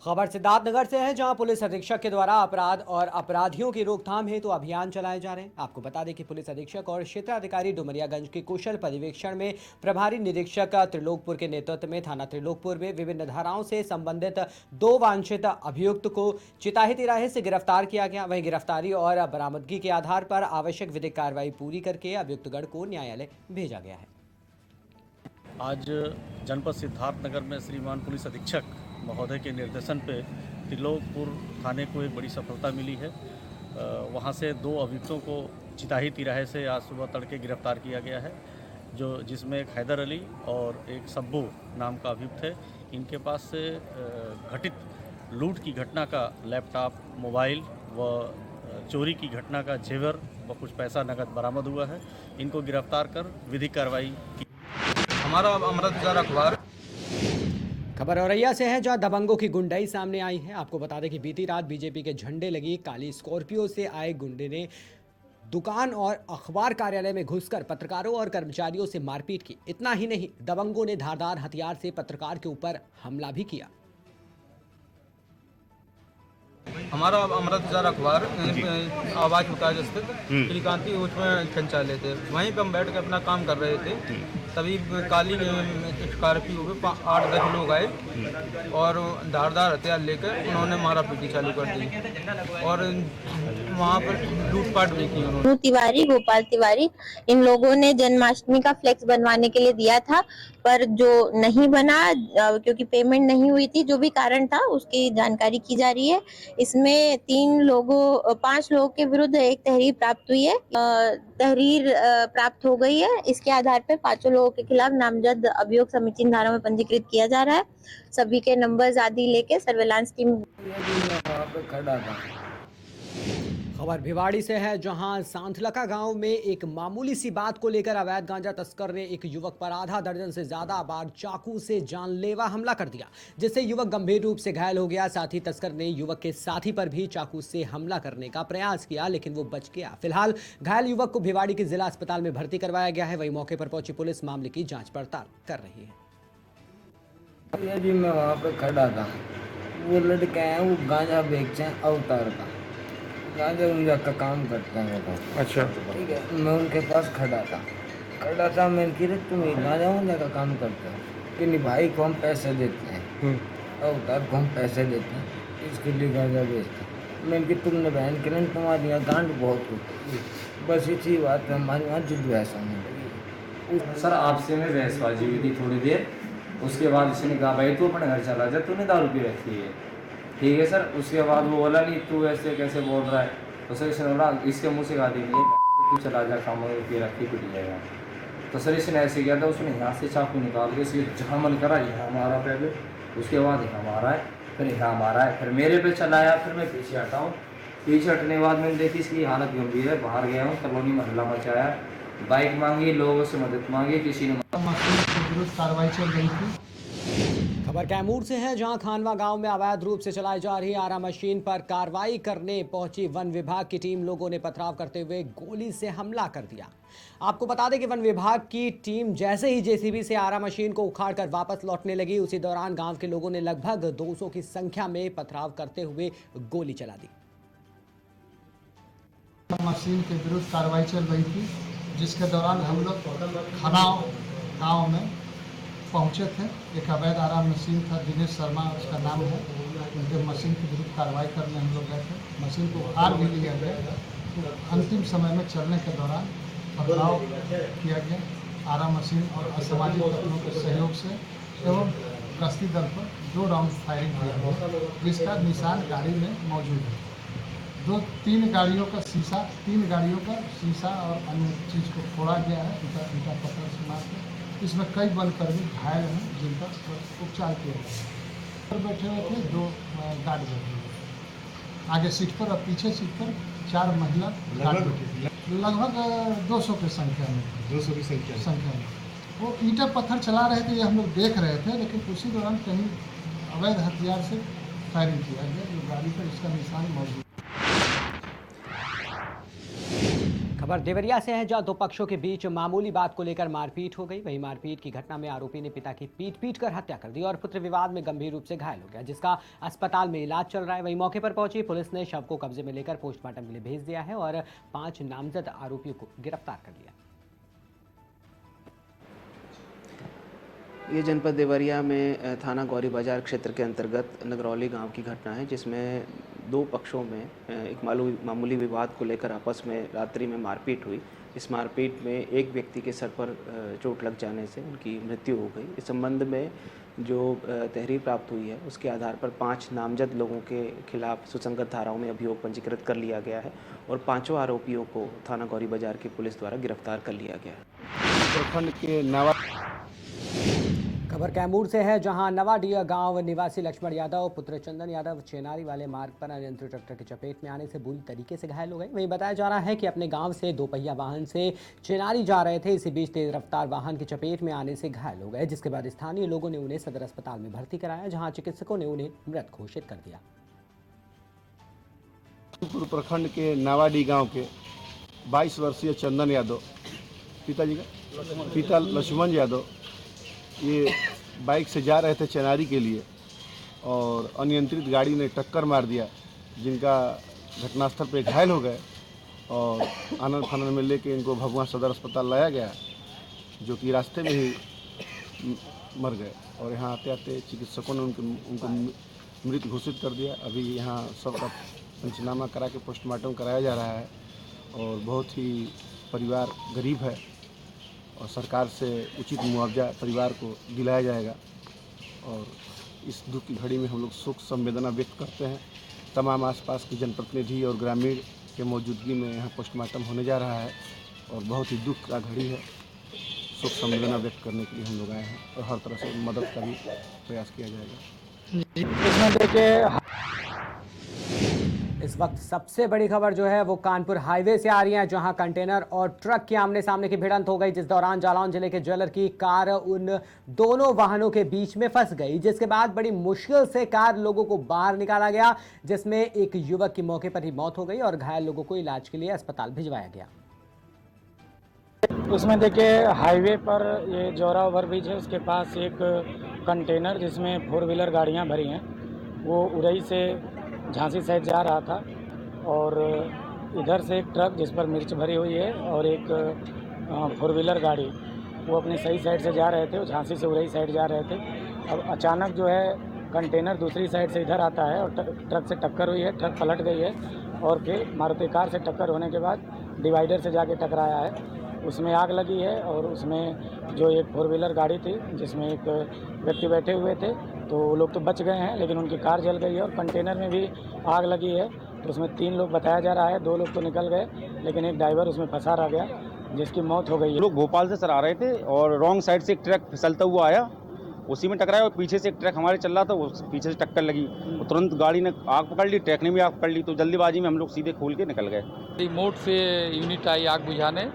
खबर सिद्धार्थनगर से है, जहां पुलिस अधीक्षक के द्वारा अपराध और अपराधियों की रोकथाम हेतु अभियान चलाए जा रहे हैं। आपको बता दें कि पुलिस अधीक्षक और क्षेत्राधिकारी डुमरियागंज के कुशल पर्यवेक्षण में प्रभारी निरीक्षक त्रिलोकपुर के नेतृत्व में थाना त्रिलोकपुर में विभिन्न धाराओं से संबंधित 2 वांछित अभियुक्त को चिताही तिराहे से गिरफ्तार किया गया। वहीं गिरफ्तारी और बरामदगी के आधार पर आवश्यक विधिक कार्रवाई पूरी करके अभियुक्तगण को न्यायालय भेजा गया है। आज जनपद सिद्धार्थनगर में श्रीमान पुलिस अधीक्षक महोदय के निर्देशन पे त्रिलोकपुर थाने को एक बड़ी सफलता मिली है। वहाँ से 2 अभियुक्तों को चिताही तिराहे से आज सुबह तड़के गिरफ्तार किया गया है, जिसमें एक हैदर अली और एक सब्बू नाम का अभियुक्त है। इनके पास से घटित लूट की घटना का लैपटॉप, मोबाइल व चोरी की घटना का जेवर व कुछ पैसा नकद बरामद हुआ है। इनको गिरफ्तार कर विधिक कार्रवाई की। हमारा अमृतसर अखबार। खबर औरैया से है, जहां दबंगों की गुंडाई सामने आई है। आपको बता दें कि बीती रात बीजेपी के झंडे लगी काली स्कॉर्पियो से आए गुंडे ने दुकान और अखबार कार्यालय में घुसकर पत्रकारों और कर्मचारियों से मारपीट की। इतना ही नहीं, दबंगों ने धारदार हथियार से पत्रकार के ऊपर हमला भी किया। हमारा अमृतसर अखबार आवाज मुताज स्थित श्रीकांति उसमें संचालित थे। वहीं पर हम बैठ के अपना काम कर रहे थे, तभी काली स्कॉर्पियो पे 8-10 लोग आए और धारदार हथियार लेकर उन्होंने मारा पीटी चालू कर दी और वहाँ पर लूटपाट भी की उन्होंने। तिवारी, गोपाल तिवारी, इन लोगों ने जन्माष्टमी का फ्लेक्स बनवाने के लिए दिया था, पर जो नहीं बना क्योंकि पेमेंट नहीं हुई थी, जो भी कारण था उसकी जानकारी की जा रही है। इसमें 5 लोगों के विरुद्ध एक तहरीर प्राप्त हुई है। तहरीर प्राप्त हो गई है। इसके आधार पर 5 लोगों के खिलाफ नामजद अभियोग समीचीन धारा में पंजीकृत किया जा रहा है। सभी के नंबर्स आदि लेके सर्वेलांस टीम खड़ा था। खबर भिवाड़ी से है, जहां सांथलका गांव में एक मामूली सी बात को लेकर अवैध गांजा तस्कर ने एक युवक पर आधा दर्जन से ज्यादा बार चाकू से जानलेवा हमला कर दिया, जिससे युवक गंभीर रूप से घायल हो गया। साथ ही तस्कर ने युवक के साथी पर भी चाकू से हमला करने का प्रयास किया, लेकिन वो बच गया। फिलहाल घायल युवक को भिवाड़ी के जिला अस्पताल में भर्ती करवाया गया है। वहीं मौके पर पहुंची पुलिस मामले की जाँच पड़ताल कर रही है। जी मैं वहाँ पे खड़ा था, वो लड़के हैं, वो गांजा बेचते हैं अवतार का, गांजा उंजा का काम करते हैं वो। अच्छा, ठीक है, मैं उनके पास खड़ा था। मैंने कहा तुम ये गांजा उंजा का काम करते हो कि नहीं? भाई को हम पैसे देते हैं, अवतार को हम पैसे देते हैं, इसके लिए गांजा बेचते हैं। मैंने कहा तुमने बहन के नहीं, तुम्हारी यहाँ गांड बहुत होती है। बस इसी बात पर हमारे वहाँ जुद बहस होने लगी। सर आपसे में बहसबाजी हुई थी थोड़ी देर, उसके बाद इसने कहा भाई तू अपने घर चला जा, तूने दारू पी रखी है। ठीक है सर। उसके बाद वो बोला नहीं तू ऐसे कैसे बोल रहा है, तो सर इसने बोला इसके मुँह से कहा दी तू चला जा, काम पी रखी कुछ जाएगा। तो सर इसने ऐसे किया था, उसने यहाँ से चाकू निकाल के इसलिए जहाँ मन करा यहाँ मारा पहले, उसके बाद यहाँ मारा है, फिर यहाँ मारा है, फिर मेरे पे चलाया, फिर मैं पीछे हटा हूँ। पीछे हटने के बाद मैंने देखी इसकी हालत गंभीर है, बाहर गया हूँ, कॉलोनी में हल्ला मचाया, बाइक मांगी, लोगों से मदद मांगी, किसी ने कार्रवाई चल रही थी। खबर कैमूर से है, जहां खानवा गांव में अवैध रूप से चलाई जा रही आरा मशीन पर कार्रवाई करने पहुंची वन विभाग की टीम लोगों ने पथराव करते हुए गोली से हमला कर दिया। आपको बता दें कि वन विभाग की टीम जैसे ही जेसीबी से आरा मशीन को उखाड़कर वापस लौटने लगी, उसी दौरान गांव के लोगों ने लगभग 200 की संख्या में पथराव करते हुए गोली चला दी। मशीन के विरुद्ध कार्रवाई चल रही थी, जिसके दौरान हम लोग खनाव गाँव में पहुंचे थे। एक अवैध आराम मशीन था, दिनेश शर्मा उसका नाम है, उनके मशीन के विरुद्ध कार्रवाई करने हम लोग गए थे। मशीन को उखाड़ भी लिया गया। तो अंतिम समय में चलने के दौरान पथराव किया गया आरा मशीन और असामाजिक तत्वों के सहयोग से एवं गश्ती दल पर 2 राउंड फायरिंग किया गया, जिसका निशान गाड़ी में मौजूद है। 3 गाड़ियों का शीशा और अन्य चीज़ को फोड़ा गया है, इनका पत्थर से मार के। इसमें कई वनकर्मी घायल हैं, जिनका उपचार किया गया। बैठे हुए थे 2 गार्ड बैठे हुए, आगे सीट पर और पीछे सीट पर 4 महिला गार्ड बैठे थे। लगभग 200 की संख्या में। 200 की संख्या में वो ईंटा पत्थर चला रहे थे, ये हम लोग देख रहे थे, लेकिन उसी दौरान कहीं अवैध हथियार से फायरिंग किया गया, जो गाड़ी पर इसका निशान मौजूद। खबर देवरिया से है, जहां दो पक्षों के बीच मामूली बात को लेकर मारपीट हो गई। वहीं मारपीट की घटना में आरोपी ने पिता की पीट कर हत्या कर दी और पुत्र विवाद में गंभीर रूप से घायल हो गया, जिसका अस्पताल में इलाज चल रहा है। वहीं मौके पर पहुंची पुलिस ने शव को कब्जे में लेकर पोस्टमार्टम के लिए भेज दिया है और 5 नामजद आरोपियों को गिरफ्तार कर लिया। ये जनपद देवरिया में थाना गौरी बाजार क्षेत्र के अंतर्गत नगरौली गांव की घटना है, जिसमें दो पक्षों में एक मामूली विवाद को लेकर आपस में रात्रि में मारपीट हुई। इस मारपीट में एक व्यक्ति के सर पर चोट लग जाने से उनकी मृत्यु हो गई। इस संबंध में जो तहरीर प्राप्त हुई है उसके आधार पर 5 नामजद लोगों के खिलाफ सुसंगत धाराओं में अभियोग पंजीकृत कर लिया गया है और 5 आरोपियों को थाना गौरी बाजार की पुलिस द्वारा गिरफ्तार कर लिया गया है। प्रखंड के नवा खबर कैमूर से है, जहां नवाडीह गांव निवासी लक्ष्मण यादव पुत्र चंदन यादव चेनारी वाले मार्ग पर अनियंत्रित ट्रैक्टर की चपेट में आने से बुरी तरीके से घायल हो गए। वहीं बताया जा रहा है कि अपने गांव से 2 पहिया वाहन से चेनारी जा रहे थे। इसी बीच तेज रफ्तार वाहन की चपेट में आने से घायल हो गए, जिसके बाद स्थानीय लोगों ने उन्हें सदर अस्पताल में भर्ती कराया, जहाँ चिकित्सकों ने उन्हें मृत घोषित कर दिया। प्रखंड के नावाडी गांव के 22 वर्षीय चंदन यादव, पिताजी का पिता लक्ष्मण यादव, ये बाइक से जा रहे थे चेनारी के लिए और अनियंत्रित गाड़ी ने टक्कर मार दिया, जिनका घटनास्थल पे घायल हो गए और आनंद फानंद में लेके इनको भभुआ सदर अस्पताल लाया गया, जो कि रास्ते में ही मर गए और यहाँ आते आते चिकित्सकों ने उनको मृत घोषित कर दिया। अभी यहाँ सबका पंचनामा करा के पोस्टमार्टम कराया जा रहा है और बहुत ही परिवार गरीब है और सरकार से उचित मुआवजा परिवार को दिलाया जाएगा। और इस दुख की घड़ी में हम लोग शोक संवेदना व्यक्त करते हैं। तमाम आसपास के जनप्रतिनिधि और ग्रामीण के मौजूदगी में यहाँ पोस्टमार्टम होने जा रहा है और बहुत ही दुख का घड़ी है। शोक संवेदना व्यक्त करने के लिए हम लोग आए हैं और हर तरह से मदद का भी प्रयास किया जाएगा। इसमें देखिए, इस वक्त सबसे बड़ी खबर जो है वो कानपुर हाईवे से आ रही है, जहां कंटेनर और ट्रक के आमने सामने की भिड़ंत हो गई, जिस दौरान जालौन जिले के ज्वेलर की कार उन दोनों वाहनों के बीच में फंस गई, जिसके बाद बड़ी मुश्किल से कार लोगों को बाहर निकाला गया, जिसमें एक युवक की मौके पर ही मौत हो गई और घायल लोगों को इलाज के लिए अस्पताल भिजवाया गया। उसमें देखिए, हाईवे पर ये जौरा ओवरब्रिज है, उसके पास एक कंटेनर जिसमें 4 व्हीलर गाड़ियाँ भरी हैं, वो उरई से झांसी साइड जा रहा था और इधर से एक ट्रक जिस पर मिर्च भरी हुई है और एक 4 व्हीलर गाड़ी, वो अपनी सही साइड से जा रहे थे, वो झांसी से उरई साइड जा रहे थे। अब अचानक जो है कंटेनर दूसरी साइड से इधर आता है और ट्रक से टक्कर हुई है, ट्रक पलट गई है और फिर मारुति कार से टक्कर होने के बाद डिवाइडर से जाके टकराया है, उसमें आग लगी है और उसमें जो एक 4 व्हीलर गाड़ी थी जिसमें एक व्यक्ति बैठे हुए थे, तो वो लोग तो बच गए हैं, लेकिन उनकी कार जल गई है और कंटेनर में भी आग लगी है। तो उसमें 3 लोग बताया जा रहा है, 2 लोग तो निकल गए, लेकिन एक ड्राइवर उसमें फंसा रह गया, जिसकी मौत हो गई है। लोग भोपाल से सर आ रहे थे और रॉन्ग साइड से एक ट्रक फिसलता हुआ आया, उसी में टकराया और पीछे से एक ट्रक हमारे चल रहा था, वो पीछे से टक्कर लगी, तो तुरंत गाड़ी ने आग पकड़ ली, ट्रक ने भी आग पकड़ ली, तो जल्दीबाजी में हम लोग सीधे खोल के निकल गए। रिमोट से यूनिट आई आग बुझाने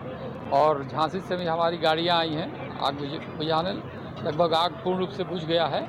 और झांसी से भी हमारी गाड़ियाँ आई हैं आग बुझाने। लगभग आग पूर्ण रूप से बुझ गया है।